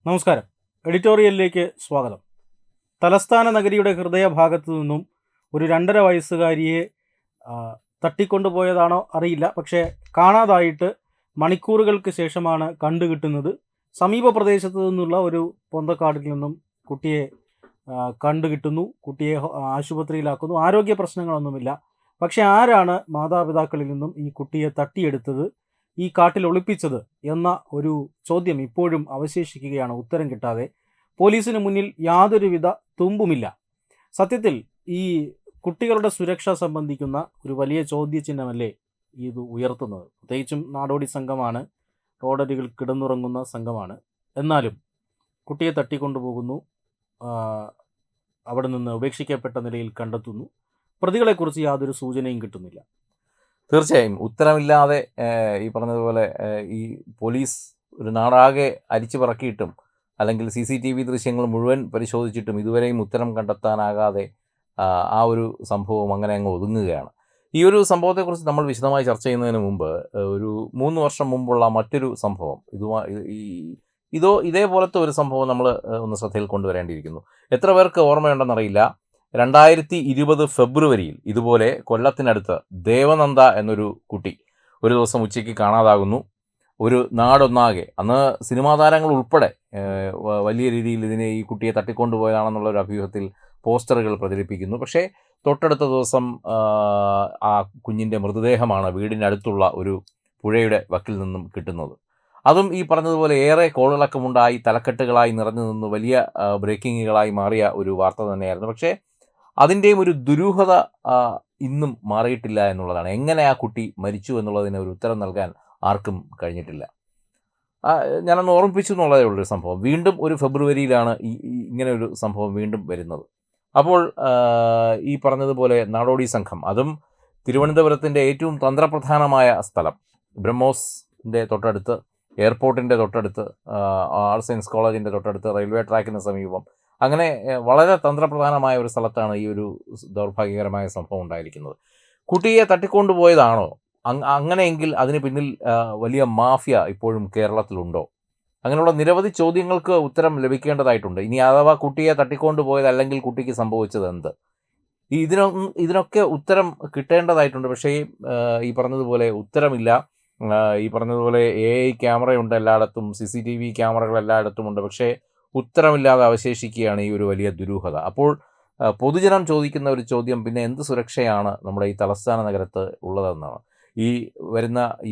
നമസ്കാരം. എഡിറ്റോറിയലിലേക്ക് സ്വാഗതം. തലസ്ഥാന നഗരിയുടെ ഹൃദയഭാഗത്തു നിന്നും ഒരു 2.5 വയസ്സുകാരിയെ തട്ടിക്കൊണ്ടുപോയതാണോ അറിയില്ല. പക്ഷേ കാണാതായിട്ട് മണിക്കൂറുകൾക്ക് ശേഷമാണ് കണ്ടുകിട്ടുന്നത്. സമീപ പ്രദേശത്തു നിന്നുള്ള ഒരു പൊന്തക്കാടിൽ നിന്നും കുട്ടിയെ കണ്ടുകിട്ടുന്നു. കുട്ടിയെ ആശുപത്രിയിലാക്കുന്നു. ആരോഗ്യ പ്രശ്നങ്ങളൊന്നുമില്ല. പക്ഷേ ആരാണ് മാതാപിതാക്കളിൽ നിന്നും ഈ കുട്ടിയെ തട്ടിയെടുത്തത്, ഈ കാട്ടിൽ ഒളിപ്പിച്ചത് എന്ന ഒരു ചോദ്യം ഇപ്പോഴും അവശേഷിക്കുകയാണ്, ഉത്തരം കിട്ടാതെ. പോലീസിന് മുന്നിൽ യാതൊരുവിധ തുമ്പുമില്ല. സത്യത്തിൽ ഈ കുട്ടികളുടെ സുരക്ഷ സംബന്ധിക്കുന്ന ഒരു വലിയ ചോദ്യചിഹ്നമല്ലേ ഇത് ഉയർത്തുന്നത്? പ്രത്യേകിച്ചും നാടോടി സംഘമാണ്, റോഡരികിൽ കിടന്നുറങ്ങുന്ന സംഘമാണ്. എന്നാലും കുട്ടിയെ തട്ടിക്കൊണ്ടുപോകുന്നു, അവിടെ നിന്ന് ഉപേക്ഷിക്കപ്പെട്ട നിലയിൽ കണ്ടെത്തുന്നു. പ്രതികളെക്കുറിച്ച് യാതൊരു സൂചനയും കിട്ടുന്നില്ല. തീർച്ചയായും ഉത്തരമില്ലാതെ ഈ പറഞ്ഞതുപോലെ ഈ പോലീസ് ഒരു നാടാകെ അരിച്ചു പറക്കിയിട്ടും അല്ലെങ്കിൽ CCTV ദൃശ്യങ്ങൾ മുഴുവൻ പരിശോധിച്ചിട്ടും ഇതുവരെയും ഉത്തരം കണ്ടെത്താനാകാതെ ആ ഒരു സംഭവം അങ്ങനെ അങ്ങ് ഒതുങ്ങുകയാണ്. ഈ ഒരു സംഭവത്തെക്കുറിച്ച് നമ്മൾ വിശദമായി ചർച്ച ചെയ്യുന്നതിന് മുമ്പ് ഒരു 3 വർഷം മുമ്പുള്ള മറ്റൊരു സംഭവം ഇതേപോലത്തെ ഒരു സംഭവം നമ്മൾ ഒന്ന് ശ്രദ്ധയിൽ കൊണ്ടുവരേണ്ടിയിരിക്കുന്നു. എത്ര പേർക്ക് ഓർമ്മയുണ്ടെന്നറിയില്ല. 2020 ഫെബ്രുവരിയിൽ ഇതുപോലെ കൊല്ലത്തിനടുത്ത് ദേവനന്ദ എന്നൊരു കുട്ടി ഒരു ദിവസം ഉച്ചയ്ക്ക് കാണാതാകുന്നു. ഒരു നാടൊന്നാകെ, അന്ന് സിനിമാ താരങ്ങൾ ഉൾപ്പെടെ വലിയ രീതിയിൽ ഈ കുട്ടിയെ തട്ടിക്കൊണ്ടുപോയതാണെന്നുള്ള ഒരു അഭ്യൂഹത്തിൽ പോസ്റ്ററുകൾ പ്രചരിപ്പിക്കുന്നു. പക്ഷേ തൊട്ടടുത്ത ദിവസം ആ കുഞ്ഞിൻ്റെ മൃതദേഹമാണ് വീടിനടുത്തുള്ള ഒരു പുഴയുടെ വക്കിൽ നിന്നും കിട്ടുന്നത്. അതും ഈ പറഞ്ഞതുപോലെ ഏറെ കോളിളക്കമുണ്ടായി, തലക്കെട്ടുകളായി നിറഞ്ഞു നിന്ന് വലിയ ബ്രേക്കിങ്ങുകളായി മാറിയ ഒരു വാർത്ത തന്നെയായിരുന്നു. പക്ഷേ അതിൻ്റെയും ഒരു ദുരൂഹത ഇന്നും മാറിയിട്ടില്ല എന്നുള്ളതാണ്. എങ്ങനെ ആ കുട്ടി മരിച്ചു എന്നുള്ളതിന് ഒരു ഉത്തരം നൽകാൻ ആർക്കും കഴിഞ്ഞിട്ടില്ല. ഞാനൊന്ന് ഓർമ്മിപ്പിച്ചു എന്നുള്ളതേ ഉള്ളൊരു സംഭവം. വീണ്ടും ഒരു ഫെബ്രുവരിയിലാണ് ഇങ്ങനെ ഒരു സംഭവം വീണ്ടും വരുന്നത്. അപ്പോൾ ഈ പറഞ്ഞതുപോലെ നാടോടി സംഘം, അതും തിരുവനന്തപുരത്തിൻ്റെ ഏറ്റവും തന്ത്രപ്രധാനമായ സ്ഥലം, ബ്രഹ്മോസിൻ്റെ തൊട്ടടുത്ത്, എയർപോർട്ടിൻ്റെ തൊട്ടടുത്ത്, ആർട്സ് സയൻസ് കോളേജിൻ്റെ തൊട്ടടുത്ത്, റെയിൽവേ ട്രാക്കിന് സമീപം, അങ്ങനെ വളരെ തന്ത്രപ്രധാനമായ ഒരു സ്ഥലത്താണ് ഈ ഒരു ദൗർഭാഗ്യകരമായ സംഭവം ഉണ്ടായിരിക്കുന്നത്. കുട്ടിയെ തട്ടിക്കൊണ്ടുപോയതാണോ? അങ്ങനെയെങ്കിൽ അതിന് പിന്നിൽ വലിയ മാഫിയ ഇപ്പോഴും കേരളത്തിലുണ്ടോ? അങ്ങനെയുള്ള നിരവധി ചോദ്യങ്ങൾക്ക് ഉത്തരം ലഭിക്കേണ്ടതായിട്ടുണ്ട്. ഇനി അഥവാ കുട്ടിയെ തട്ടിക്കൊണ്ടുപോയതല്ലെങ്കിൽ കുട്ടിക്ക് സംഭവിച്ചത് എന്ത്? ഇതിനൊക്കെ ഉത്തരം കിട്ടേണ്ടതായിട്ടുണ്ട്. പക്ഷേ ഈ പറഞ്ഞതുപോലെ ഉത്തരമില്ല. ഈ പറഞ്ഞതുപോലെ AI ക്യാമറയുണ്ട് എല്ലായിടത്തും, CCTV ക്യാമറകൾ എല്ലായിടത്തുമുണ്ട്. പക്ഷേ ഉത്തരമില്ലാതെ അവശേഷിക്കുകയാണ് ഈ ഒരു വലിയ ദുരൂഹത. അപ്പോൾ പൊതുജനം ചോദിക്കുന്ന ഒരു ചോദ്യം, പിന്നെ എന്ത് സുരക്ഷയാണ് നമ്മുടെ ഈ തലസ്ഥാന നഗരത്ത് ഉള്ളതെന്നാണ്.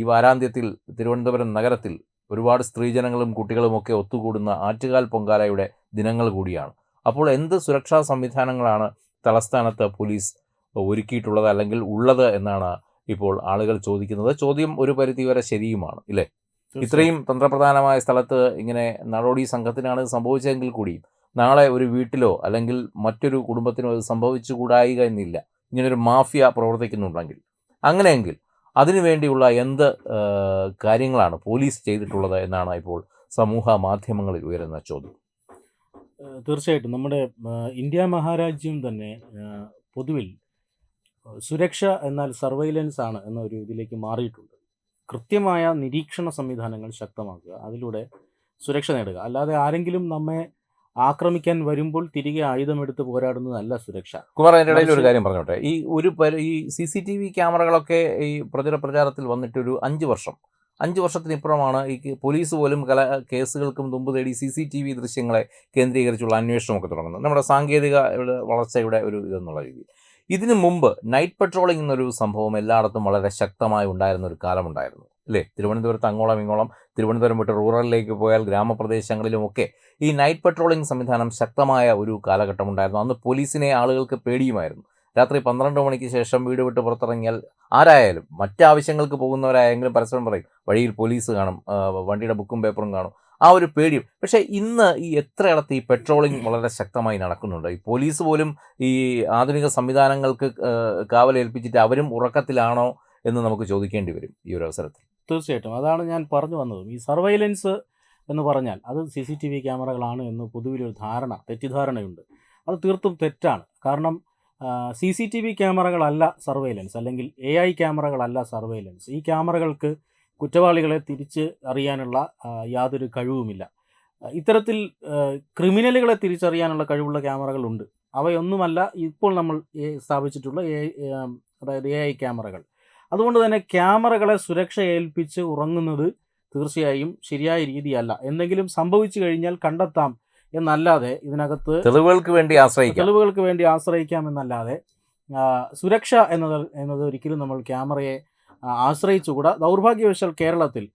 ഈ വാരാന്ത്യത്തിൽ തിരുവനന്തപുരം നഗരത്തിൽ ഒരുപാട് സ്ത്രീജനങ്ങളും കുട്ടികളുമൊക്കെ ഒത്തുകൂടുന്ന ആറ്റുകാൽ പൊങ്കാലയുടെ ദിനങ്ങൾ കൂടിയാണ്. അപ്പോൾ എന്ത് സുരക്ഷാ സംവിധാനങ്ങളാണ് തലസ്ഥാനത്ത് പോലീസ് ഒരുക്കിയിട്ടുള്ളത് അല്ലെങ്കിൽ ഉള്ളത് എന്നാണ് ഇപ്പോൾ ആളുകൾ ചോദിക്കുന്നത്. ചോദ്യം ഒരു പരിധിവരെ ശരിയുമാണ്, ഇല്ലേ? ഇത്രയും തന്ത്രപ്രധാനമായ സ്ഥലത്ത് ഇങ്ങനെ നാടോടി സംഘത്തിനാണ് സംഭവിച്ചതെങ്കിൽ കൂടിയും നാളെ ഒരു വീട്ടിലോ അല്ലെങ്കിൽ മറ്റൊരു കുടുംബത്തിനോ അത് സംഭവിച്ചുകൂടായിക എന്നില്ല. ഇങ്ങനൊരു മാഫിയ പ്രവർത്തിക്കുന്നുണ്ടെങ്കിൽ, അങ്ങനെയെങ്കിൽ അതിനുവേണ്ടിയുള്ള എന്ത് കാര്യങ്ങളാണ് പോലീസ് ചെയ്തിട്ടുള്ളത് എന്നാണ് ഇപ്പോൾ സമൂഹ മാധ്യമങ്ങളിൽ ഉയരുന്ന ചോദ്യം. തീർച്ചയായിട്ടും നമ്മുടെ ഇന്ത്യ മഹാരാജ്യം തന്നെ പൊതുവിൽ സുരക്ഷ എന്നാൽ സർവൈലൻസ് ആണ് എന്നൊരു ഇതിലേക്ക് മാറിയിട്ടുണ്ട്. കൃത്യമായ നിരീക്ഷണ സംവിധാനങ്ങൾ ശക്തമാക്കുക, അതിലൂടെ സുരക്ഷ നേടുക. അല്ലാതെ ആരെങ്കിലും നമ്മെ ആക്രമിക്കാൻ വരുമ്പോൾ തിരികെ ആയുധമെടുത്ത് പോരാടുന്നതല്ല സുരക്ഷ. കുമാർ, അതിൻ്റെ ഇടയിൽ ഒരു കാര്യം പറഞ്ഞോട്ടെ. ഈ CCTV ക്യാമറകളൊക്കെ ഈ പ്രചാരത്തിൽ വന്നിട്ട് ഒരു 5 വർഷത്തിനിപ്പുറമാണ് ഈ പോലീസ് പോലും കേസുകൾക്കും തുമ്പ് തേടി CCTV ദൃശ്യങ്ങളെ കേന്ദ്രീകരിച്ചുള്ള അന്വേഷണമൊക്കെ തുടങ്ങുന്നത്. നമ്മുടെ സാങ്കേതിക വളർച്ചയുടെ ഒരു ഇതെന്നുള്ള രീതിയിൽ. ഇതിനു മുമ്പ് നൈറ്റ് പെട്രോളിംഗ് എന്നൊരു സംഭവം എല്ലായിടത്തും വളരെ ശക്തമായി ഉണ്ടായിരുന്ന ഒരു കാലമുണ്ടായിരുന്നു, അല്ലേ? തിരുവനന്തപുരത്ത് അങ്ങോളം ഇങ്ങോളം, തിരുവനന്തപുരം വിട്ട് റൂറലിലേക്ക് പോയാൽ ഗ്രാമപ്രദേശങ്ങളിലുമൊക്കെ ഈ നൈറ്റ് പെട്രോളിംഗ് സംവിധാനം ശക്തമായ ഒരു കാലഘട്ടമുണ്ടായിരുന്നു. അന്ന് പോലീസിനെ ആളുകൾക്ക് പേടിയുമായിരുന്നു. രാത്രി 12 മണിക്ക് ശേഷം വീട് വിട്ട് പുറത്തിറങ്ങിയാൽ ആരായാലും, മറ്റാവശ്യങ്ങൾക്ക് പോകുന്നവരായെങ്കിലും പരസ്പരം പറയും വഴിയിൽ പോലീസ് കാണും, വണ്ടിയുടെ ബുക്കും പേപ്പറും കാണും, ആ ഒരു പേടിയും. പക്ഷേ ഇന്ന് ഈ എത്രയിടത്ത് ഈ പെട്രോളിംഗ് വളരെ ശക്തമായി നടക്കുന്നുണ്ട്. ഈ പോലീസ് പോലും ഈ ആധുനിക സംവിധാനങ്ങൾക്ക് കാവലേൽപ്പിച്ചിട്ട് അവരും ഉറക്കത്തിലാണോ എന്ന് നമുക്ക് ചോദിക്കേണ്ടി വരും ഈ ഒരു അവസരത്തിൽ. തീർച്ചയായിട്ടും അതാണ് ഞാൻ പറഞ്ഞു വന്നതും. ഈ സർവൈലൻസ് എന്ന് പറഞ്ഞാൽ അത് CCTV ക്യാമറകളാണ് എന്ന് പൊതുവിലൊരു തെറ്റിദ്ധാരണയുണ്ട്. അത് തീർത്തും തെറ്റാണ്. കാരണം CCTV ക്യാമറകളല്ല സർവൈലൻസ്, അല്ലെങ്കിൽ AI ക്യാമറകളല്ല സർവൈലൻസ്. ഈ ക്യാമറകൾക്ക് കുറ്റവാളികളെ തിരിച്ച് അറിയാനുള്ള യാതൊരു കഴിവുമില്ല. ഇത്തരത്തിൽ ക്രിമിനലുകളെ തിരിച്ചറിയാനുള്ള കഴിവുള്ള ക്യാമറകളുണ്ട്. അവയൊന്നുമല്ല ഇപ്പോൾ നമ്മൾ സ്ഥാപിച്ചിട്ടുള്ള അതായത് AI ക്യാമറകൾ. അതുകൊണ്ട് തന്നെ ക്യാമറകളെ സുരക്ഷ ഏൽപ്പിച്ച് ഉറങ്ങുന്നത് തീർച്ചയായും ശരിയായ രീതിയല്ല. എന്തെങ്കിലും സംഭവിച്ചു കഴിഞ്ഞാൽ കണ്ടെത്താം എന്നല്ലാതെ ഇതിനകത്ത് തെളിവുകൾക്ക് വേണ്ടി ആശ്രയിക്കാമെന്നല്ലാതെ സുരക്ഷ എന്നത് ഒരിക്കലും നമ്മൾ ക്യാമറയെ ആശ്രയിച്ചുകൂടാ. ദൗർഭാഗ്യവശാൽ കേരളത്തിൽ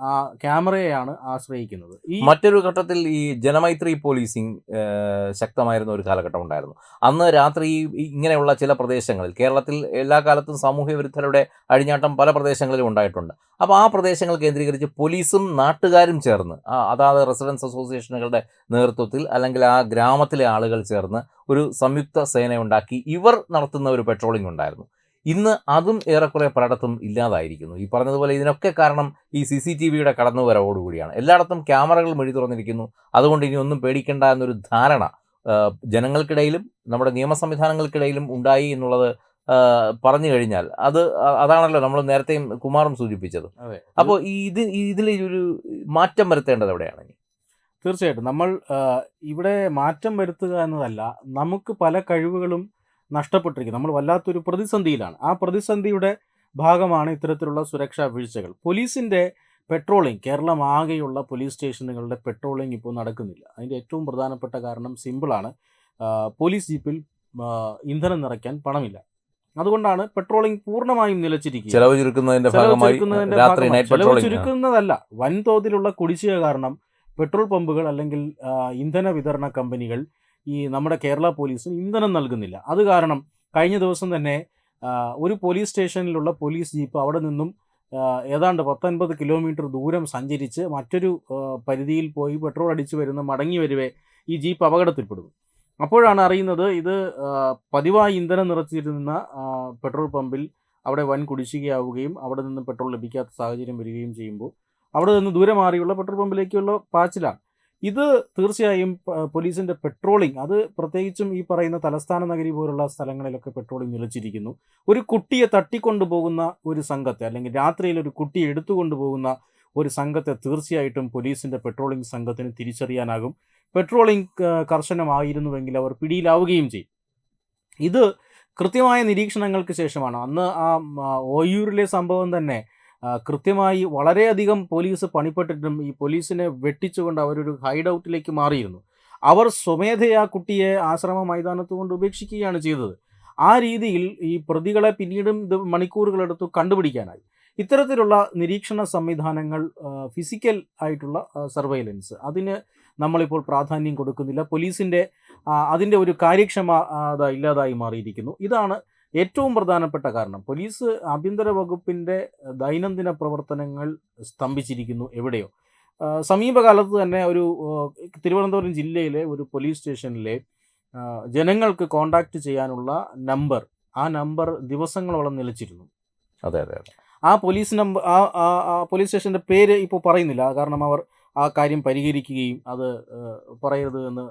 ആ ക്യാമറയെയാണ് ആശ്രയിക്കുന്നത്. മറ്റൊരു ഘട്ടത്തിൽ ഈ ജനമൈത്രി പോലീസിങ് ശക്തമായിരുന്ന ഒരു കാലഘട്ടം ഉണ്ടായിരുന്നു. അന്ന് രാത്രി ഇങ്ങനെയുള്ള ചില പ്രദേശങ്ങളിൽ, കേരളത്തിൽ എല്ലാ കാലത്തും സാമൂഹ്യ വിരുദ്ധരുടെ അഴിഞ്ഞാട്ടം പല പ്രദേശങ്ങളിലും ഉണ്ടായിട്ടുണ്ട്. അപ്പോൾ ആ പ്രദേശങ്ങൾ കേന്ദ്രീകരിച്ച് പോലീസും നാട്ടുകാരും ചേർന്ന്, അതാത് റെസിഡൻസ് അസോസിയേഷനുകളുടെ നേതൃത്വത്തിൽ അല്ലെങ്കിൽ ആ ഗ്രാമത്തിലെ ആളുകൾ ചേർന്ന് ഒരു സംയുക്ത സേന ഉണ്ടാക്കി ഇവർ നടത്തുന്ന ഒരു പെട്രോളിംഗ് ഉണ്ടായിരുന്നു. ഇന്ന് അതും ഏറെക്കുറെ പലയിടത്തും ഇല്ലാതായിരിക്കുന്നു. ഈ പറഞ്ഞതുപോലെ ഇതിനൊക്കെ കാരണം ഈ CCTVയുടെ കടന്നുവരവോടുകൂടിയാണ്. എല്ലായിടത്തും ക്യാമറകൾ മെഴി തുറന്നിരിക്കുന്നു. അതുകൊണ്ട് ഇനി ഒന്നും പേടിക്കേണ്ട എന്നൊരു ധാരണ ജനങ്ങൾക്കിടയിലും നമ്മുടെ നിയമ സംവിധാനങ്ങൾക്കിടയിലും ഉണ്ടായി എന്നുള്ളത് പറഞ്ഞു കഴിഞ്ഞാൽ അതാണല്ലോ നമ്മൾ നേരത്തെയും കുമാറും സൂചിപ്പിച്ചത്. അപ്പോൾ ഇതിൽ ഒരു മാറ്റം വരുത്തേണ്ടത് എവിടെയാണ്? തീർച്ചയായിട്ടും നമ്മൾ ഇവിടെ മാറ്റം വരുത്തുക എന്നതല്ല, നമുക്ക് പല കഴിവുകളും നഷ്ടപ്പെട്ടിരിക്കുന്നത്. നമ്മൾ വല്ലാത്തൊരു പ്രതിസന്ധിയിലാണ്. ആ പ്രതിസന്ധിയുടെ ഭാഗമാണ് ഇത്തരത്തിലുള്ള സുരക്ഷാ വീഴ്ചകൾ. പോലീസിൻ്റെ പെട്രോളിംഗ്, കേരളം ആകെയുള്ള പോലീസ് സ്റ്റേഷനുകളുടെ പെട്രോളിംഗ് ഇപ്പോൾ നടക്കുന്നില്ല. അതിൻ്റെ ഏറ്റവും പ്രധാനപ്പെട്ട കാരണം സിമ്പിളാണ്. പോലീസ് ജീപ്പിൽ ഇന്ധനം നിറയ്ക്കാൻ പണമില്ല. അതുകൊണ്ടാണ് പെട്രോളിംഗ് പൂർണ്ണമായും നിലച്ചിരിക്കുക. ചെലവ് ചുരുക്കുന്നതല്ല, വൻതോതിലുള്ള കുടിശ്ശിക കാരണം പെട്രോൾ പമ്പുകൾ അല്ലെങ്കിൽ ഇന്ധന വിതരണ കമ്പനികൾ നമ്മുടെ കേരള പോലീസിന് ഇന്ധനം നൽകുന്നില്ല. അത് കാരണം കഴിഞ്ഞ ദിവസം തന്നെ ഒരു പോലീസ് സ്റ്റേഷനിലുള്ള പോലീസ് ജീപ്പ് അവിടെ നിന്നും ഏതാണ്ട് 19 കിലോമീറ്റർ ദൂരം സഞ്ചരിച്ച് മറ്റൊരു പരിധിയിൽ പോയി പെട്രോൾ അടിച്ച് വരുന്ന മടങ്ങി വരവേ ഈ ജീപ്പ് അപകടത്തിൽപ്പെടുന്നു. അപ്പോഴാണ് അറിയുന്നത് ഇത് പതിവായി ഇന്ധനം നിറച്ചിരുന്ന പെട്രോൾ പമ്പിൽ അവിടെ വൻ കുടിശ്ശികയാവുകയും അവിടെ നിന്ന് പെട്രോൾ ലഭിക്കാത്ത സാഹചര്യം വരികയും ചെയ്യുമ്പോൾ അവിടെ നിന്ന് ദൂരെ മാറിയുള്ള പെട്രോൾ പമ്പിലേക്കുള്ള പാച്ചിലാണ്. ഇത് തീർച്ചയായും പോലീസിൻ്റെ പെട്രോളിംഗ്, അത് പ്രത്യേകിച്ചും ഈ പറയുന്ന തലസ്ഥാന നഗരി പോലുള്ള സ്ഥലങ്ങളിലൊക്കെ പെട്രോളിംഗ് നിലച്ചിരിക്കുന്നു. ഒരു കുട്ടിയെ തട്ടിക്കൊണ്ടുപോകുന്ന ഒരു സംഘത്തെ, അല്ലെങ്കിൽ രാത്രിയിൽ ഒരു കുട്ടിയെ എടുത്തുകൊണ്ടുപോകുന്ന ഒരു സംഘത്തെ തീർച്ചയായിട്ടും പോലീസിൻ്റെ പെട്രോളിംഗ് സംഘത്തിന് തിരിച്ചറിയാനാകും. പെട്രോളിംഗ് കർശനമായിരുന്നുവെങ്കിൽ അവർ പിടിയിലാവുകയും ചെയ്യും. ഇത് കൃത്യമായ നിരീക്ഷണങ്ങൾക്ക് ശേഷമാണ്. അന്ന് ഓയൂരിലെ സംഭവം തന്നെ കൃത്യമായി വളരെയധികം പോലീസ് പണിപ്പെട്ടിട്ടും ഈ പോലീസിനെ വെട്ടിച്ചുകൊണ്ട് അവരൊരു ഹൈഡ് ഔട്ടിലേക്ക് മാറിയിരുന്നു. അവർ സ്വമേധയാ കുട്ടിയെ ആശ്രമ മൈതാനത്ത് കൊണ്ട് ഉപേക്ഷിക്കുകയാണ് ചെയ്തത്. ആ രീതിയിൽ ഈ പ്രതികളെ പിന്നീടും മണിക്കൂറുകളെടുത്തു കണ്ടുപിടിക്കാനായി. ഇത്തരത്തിലുള്ള നിരീക്ഷണ സംവിധാനങ്ങൾ, ഫിസിക്കൽ ആയിട്ടുള്ള സർവൈലൻസ്, അതിന് നമ്മളിപ്പോൾ പ്രാധാന്യം കൊടുക്കുന്നില്ല. പോലീസിൻ്റെ അതിൻ്റെ ഒരു കാര്യക്ഷമത ഇല്ലാതായി മാറിയിരിക്കുന്നു. ഇതാണ് ഏറ്റവും പ്രധാനപ്പെട്ട കാരണം. പോലീസ് ആഭ്യന്തര വകുപ്പിൻ്റെ ദൈനംദിന പ്രവർത്തനങ്ങൾ സ്തംഭിച്ചിരിക്കുന്നു എവിടെയോ. സമീപകാലത്ത് തന്നെ ഒരു തിരുവനന്തപുരം ജില്ലയിലെ ഒരു പോലീസ് സ്റ്റേഷനിലെ ജനങ്ങൾക്ക് കോണ്ടാക്ട് ചെയ്യാനുള്ള നമ്പർ, ആ നമ്പർ ദിവസങ്ങളോളം നിലച്ചിരുന്നു. അതെ. ആ പോലീസ് നമ്പർ, പോലീസ് സ്റ്റേഷൻ്റെ പേര് ഇപ്പോൾ പറയുന്നില്ല. കാരണം അവർ ആ കാര്യം പരിഹരിക്കുകയും അത് പറയരുത് എന്ന്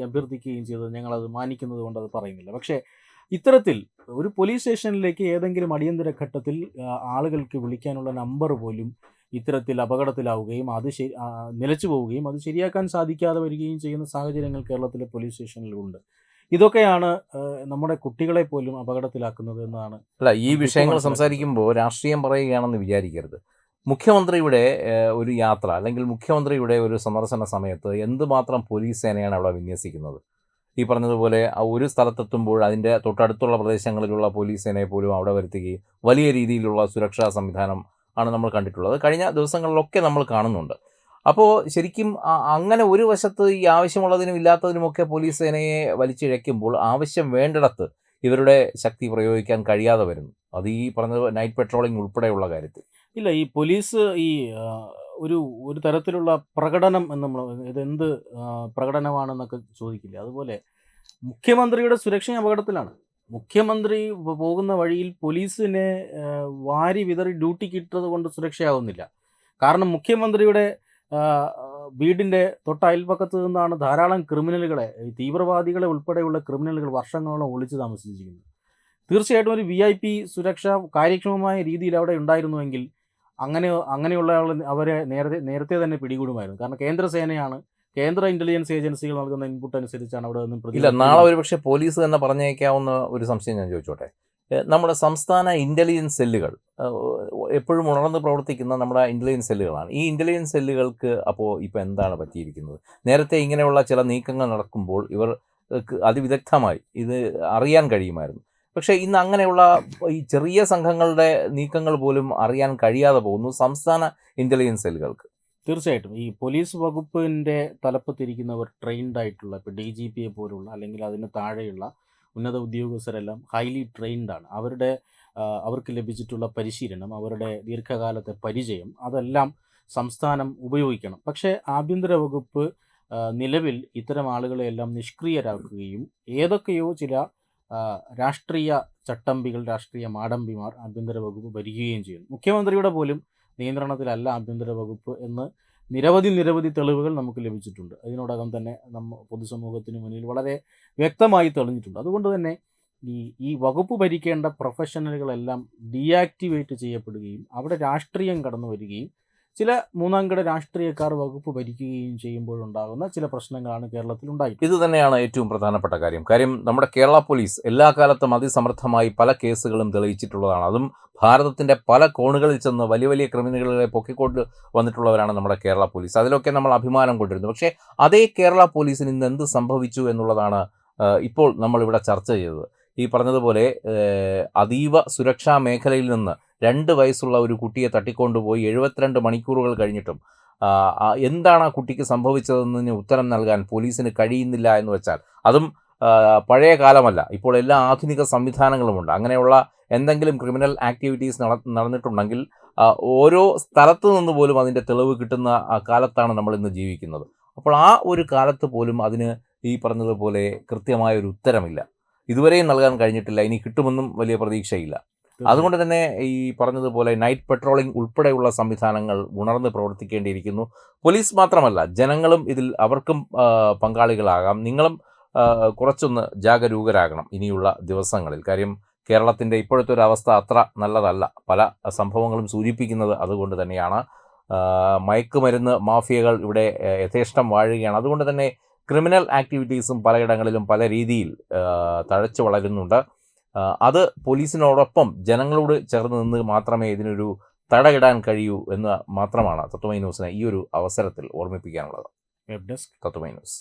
അഭ്യർത്ഥിക്കുകയും ചെയ്തത് ഞങ്ങളത് മാനിക്കുന്നത് കൊണ്ട് അത് പറയുന്നില്ല. പക്ഷേ ഇത്തരത്തിൽ ഒരു പോലീസ് സ്റ്റേഷനിലേക്ക് ഏതെങ്കിലും അടിയന്തര ഘട്ടത്തിൽ ആളുകൾക്ക് വിളിക്കാനുള്ള നമ്പർ പോലും ഇത്തരത്തിൽ അപകടത്തിലാവുകയും അത് നിലച്ചു പോവുകയും അത് ശരിയാക്കാൻ സാധിക്കാതെ വരികയും ചെയ്യുന്ന സാഹചര്യങ്ങൾ കേരളത്തിലെ പോലീസ് സ്റ്റേഷനിലുണ്ട്. ഇതൊക്കെയാണ് നമ്മുടെ കുട്ടികളെ പോലും അപകടത്തിലാക്കുന്നത് എന്നാണ്. ഈ വിഷയങ്ങൾ സംസാരിക്കുമ്പോൾ രാഷ്ട്രീയം പറയുകയാണെന്ന് വിചാരിക്കരുത്. മുഖ്യമന്ത്രിയുടെ ഒരു യാത്ര അല്ലെങ്കിൽ മുഖ്യമന്ത്രിയുടെ ഒരു സന്ദർശന സമയത്ത് എന്തുമാത്രം പോലീസ് സേനയാണ് അവിടെ വിന്യസിക്കുന്നത്. ഈ പറഞ്ഞതുപോലെ ഒരു സ്ഥലത്തെത്തുമ്പോൾ അതിൻ്റെ തൊട്ടടുത്തുള്ള പ്രദേശങ്ങളിലുള്ള പോലീസ് സേനയെ പോലും അവിടെ വരുത്തുകയും വലിയ രീതിയിലുള്ള സുരക്ഷാ സംവിധാനം ആണ് നമ്മൾ കണ്ടിട്ടുള്ളത്. കഴിഞ്ഞ ദിവസങ്ങളിലൊക്കെ നമ്മൾ കാണുന്നുണ്ട്. അപ്പോൾ ശരിക്കും അങ്ങനെ ഒരു വശത്ത് ഈ ആവശ്യമുള്ളതിനും ഇല്ലാത്തതിനുമൊക്കെ പോലീസ് സേനയെ വലിച്ചിഴയ്ക്കുമ്പോൾ ആവശ്യം വേണ്ടിടത്ത് ഇവരുടെ ശക്തി പ്രയോഗിക്കാൻ കഴിയാതെ വരുന്നു. അത് ഈ പറഞ്ഞത് നൈറ്റ് പെട്രോളിംഗ് ഉൾപ്പെടെയുള്ള കാര്യത്തിൽ ഇല്ല. ഈ പോലീസ് ഒരു തരത്തിലുള്ള പ്രകടനം എന്ന് നമ്മൾ ഇതെന്ത് പ്രകടനമാണെന്നൊക്കെ ചോദിക്കില്ല. അതുപോലെ മുഖ്യമന്ത്രിയുടെ സുരക്ഷയും അപകടത്തിലാണ്. മുഖ്യമന്ത്രി പോകുന്ന വഴിയിൽ പോലീസിനെ വാരി വിതറി ഡ്യൂട്ടിക്ക് ഇട്ടത് കൊണ്ട് സുരക്ഷയാവുന്നില്ല. കാരണം മുഖ്യമന്ത്രിയുടെ വീടിൻ്റെ തൊട്ടയൽപ്പക്കത്ത് നിന്നാണ് ധാരാളം ക്രിമിനലുകളെ, തീവ്രവാദികളെ ഉൾപ്പെടെയുള്ള ക്രിമിനലുകൾ വർഷങ്ങളോളം ഒളിച്ചു താമസിച്ചിരിക്കുന്നത്. തീർച്ചയായിട്ടും ഒരു VIP സുരക്ഷ കാര്യക്ഷമമായ രീതിയിൽ അവിടെ ഉണ്ടായിരുന്നുവെങ്കിൽ അങ്ങനെയുള്ള അവരെ നേരത്തെ തന്നെ പിടികൂടുമായിരുന്നു. കാരണം കേന്ദ്രസേനയാണ് കേന്ദ്ര ഇന്റലിജൻസ് ഏജൻസികൾ നൽകുന്ന ഇൻപുട്ട് അനുസരിച്ചാണ് അവിടെ നിന്നും ഇല്ല, നാളെ ഒരുപക്ഷെ പോലീസ് തന്നെ പറഞ്ഞേക്കാവുന്ന ഒരു സംശയം ഞാൻ ചോദിച്ചോട്ടെ. നമ്മുടെ സംസ്ഥാന ഇൻ്റലിജൻസ് സെല്ലുകൾ എപ്പോഴും ഉണർന്ന് പ്രവർത്തിക്കുന്ന നമ്മുടെ ഇൻ്റലിജൻസ് സെല്ലുകളാണ്. ഈ ഇൻ്റലിജൻസ് സെല്ലുകൾക്ക് അപ്പോൾ ഇപ്പോൾ എന്താണ് പറ്റിയിരിക്കുന്നത്? നേരത്തെ ഇങ്ങനെയുള്ള ചില നീക്കങ്ങൾ നടക്കുമ്പോൾ ഇവർ അതിവിദഗ്ധമായി ഇത് അറിയാൻ കഴിയുമായിരുന്നു. പക്ഷേ ഇന്ന് അങ്ങനെയുള്ള ഈ ചെറിയ സംഘങ്ങളുടെ നീക്കങ്ങൾ പോലും അറിയാൻ കഴിയാതെ പോകുന്നു സംസ്ഥാന ഇൻ്റലിജൻസ് സെല്ലുകൾക്ക്. തീർച്ചയായിട്ടും ഈ പോലീസ് വകുപ്പിൻ്റെ തലപ്പത്തിരിക്കുന്നവർ ട്രെയിൻഡ് ആയിട്ടുള്ള, ഇപ്പോൾ DGPയെ പോലുള്ള അല്ലെങ്കിൽ അതിന് താഴെയുള്ള ഉന്നത ഉദ്യോഗസ്ഥരെല്ലാം ഹൈലി ട്രെയിൻഡ് ആണ്. അവർക്ക് ലഭിച്ചിട്ടുള്ള പരിശീലനം, അവരുടെ ദീർഘകാലത്തെ പരിചയം, അതെല്ലാം സംസ്ഥാനം ഉപയോഗിക്കണം. പക്ഷേ ആഭ്യന്തര വകുപ്പ് നിലവിൽ ഇത്തരം ആളുകളെയെല്ലാം നിഷ്ക്രിയരാക്കുകയും ഏതൊക്കെയോ ചില രാഷ്ട്രീയ ചട്ടമ്പികൾ, രാഷ്ട്രീയ മാടമ്പിമാർ ആഭ്യന്തര വകുപ്പ് ഭരിക്കുകയും ചെയ്യുന്നു. മുഖ്യമന്ത്രിയുടെ പോലും നിയന്ത്രണത്തിലല്ല ആഭ്യന്തര വകുപ്പ് എന്ന് നിരവധി തെളിവുകൾ നമുക്ക് ലഭിച്ചിട്ടുണ്ട്. ഇതിനോടകം തന്നെ പൊതുസമൂഹത്തിന് മുന്നിൽ വളരെ വ്യക്തമായി തെളിഞ്ഞിട്ടുണ്ട്. അതുകൊണ്ട് തന്നെ ഈ വകുപ്പ് ഭരിക്കേണ്ട പ്രൊഫഷണലുകളെല്ലാം ഡീആക്ടിവേറ്റ് ചെയ്യപ്പെടുകയും അവിടെ രാഷ്ട്രീയം കടന്നു വരികയും ചില മൂന്നാംകിട രാഷ്ട്രീയക്കാർ വകുപ്പ് ഭരിക്കുകയും ചെയ്യുമ്പോഴുണ്ടാകുന്ന ചില പ്രശ്നങ്ങളാണ് കേരളത്തിൽ ഉണ്ടായിട്ടുള്ളത്. ഇത് തന്നെയാണ് ഏറ്റവും പ്രധാനപ്പെട്ട കാര്യം. നമ്മുടെ കേരള പോലീസ് എല്ലാ കാലത്തും അതിസമർത്ഥമായി പല കേസുകളും തെളിയിച്ചിട്ടുള്ളതാണ്. അതും ഭാരതത്തിൻ്റെ പല കോണുകളിൽ ചെന്ന് വലിയ ക്രിമിനലുകളെ പൊക്കിക്കൊണ്ട് വന്നിട്ടുള്ളവരാണ് നമ്മുടെ കേരള പോലീസ്. അതിലൊക്കെ നമ്മൾ അഭിമാനം കൊണ്ടിരുന്നു. പക്ഷേ അതേ കേരള പോലീസിന് ഇന്ന് എന്ത് സംഭവിച്ചു എന്നുള്ളതാണ് ഇപ്പോൾ നമ്മളിവിടെ ചർച്ച ചെയ്തത്. ഈ പറഞ്ഞതുപോലെ അതീവ സുരക്ഷാ മേഖലയിൽ നിന്ന് 2 വയസ്സുള്ള ഒരു കുട്ടിയെ തട്ടിക്കൊണ്ടുപോയി 72 മണിക്കൂറുകൾ കഴിഞ്ഞിട്ടും എന്താണ് ആ കുട്ടിക്ക് സംഭവിച്ചതെന്നതിന് ഉത്തരം നൽകാൻ പോലീസിന് കഴിയുന്നില്ല എന്ന് വെച്ചാൽ അതും പഴയ കാലമല്ല, ഇപ്പോൾ എല്ലാ ആധുനിക സംവിധാനങ്ങളുമുണ്ട്. അങ്ങനെയുള്ള എന്തെങ്കിലും ക്രിമിനൽ ആക്ടിവിറ്റീസ് നടന്നിട്ടുണ്ടെങ്കിൽ ഓരോ സ്ഥലത്ത് നിന്ന് പോലും അതിൻ്റെ തെളിവ് കിട്ടുന്ന കാലത്താണ് നമ്മളിന്ന് ജീവിക്കുന്നത്. അപ്പോൾ ആ ഒരു കാലത്ത് പോലും അതിന് ഈ പറഞ്ഞതുപോലെ കൃത്യമായൊരു ഉത്തരമില്ല, ഇതുവരെയും നൽകാൻ കഴിഞ്ഞിട്ടില്ല. ഇനി കിട്ടുമെന്നും വലിയ പ്രതീക്ഷയില്ല. അതുകൊണ്ട് തന്നെ ഈ പറഞ്ഞതുപോലെ നൈറ്റ് പെട്രോളിംഗ് ഉൾപ്പെടെയുള്ള സംവിധാനങ്ങൾ ഉണർന്ന് പ്രവർത്തിക്കേണ്ടിയിരിക്കുന്നു. പോലീസ് മാത്രമല്ല, ജനങ്ങളും ഇതിൽ അവർക്കും പങ്കാളികളാകാം. നിങ്ങളും കുറച്ചൊന്ന് ജാഗരൂകരാകണം ഇനിയുള്ള ദിവസങ്ങളിൽ. കാര്യം കേരളത്തിൻ്റെ ഇപ്പോഴത്തെ ഒരു അവസ്ഥ അത്ര നല്ലതല്ല. പല സംഭവങ്ങളും സൂചിപ്പിക്കുന്നത് അതുകൊണ്ട് തന്നെയാണ്. മയക്കുമരുന്ന് മാഫിയകൾ ഇവിടെ യഥേഷ്ടം വാഴുകയാണ്. അതുകൊണ്ട് തന്നെ ക്രിമിനൽ ആക്ടിവിറ്റീസും പലയിടങ്ങളിലും പല രീതിയിൽ തഴച്ചു വളരുന്നുണ്ട്. അത് പോലീസിനോടൊപ്പം ജനങ്ങളോട് ചേർന്ന് നിന്ന് മാത്രമേ ഇതിനൊരു തടയിടാൻ കഴിയൂ എന്ന് മാത്രമാണ് തത്വമൈ ന്യൂസിനെ ഈ ഒരു അവസരത്തിൽ ഓർമ്മിപ്പിക്കാനുള്ളത്. വെബ് ഡെസ്ക് തത്വമൈ ന്യൂസ്.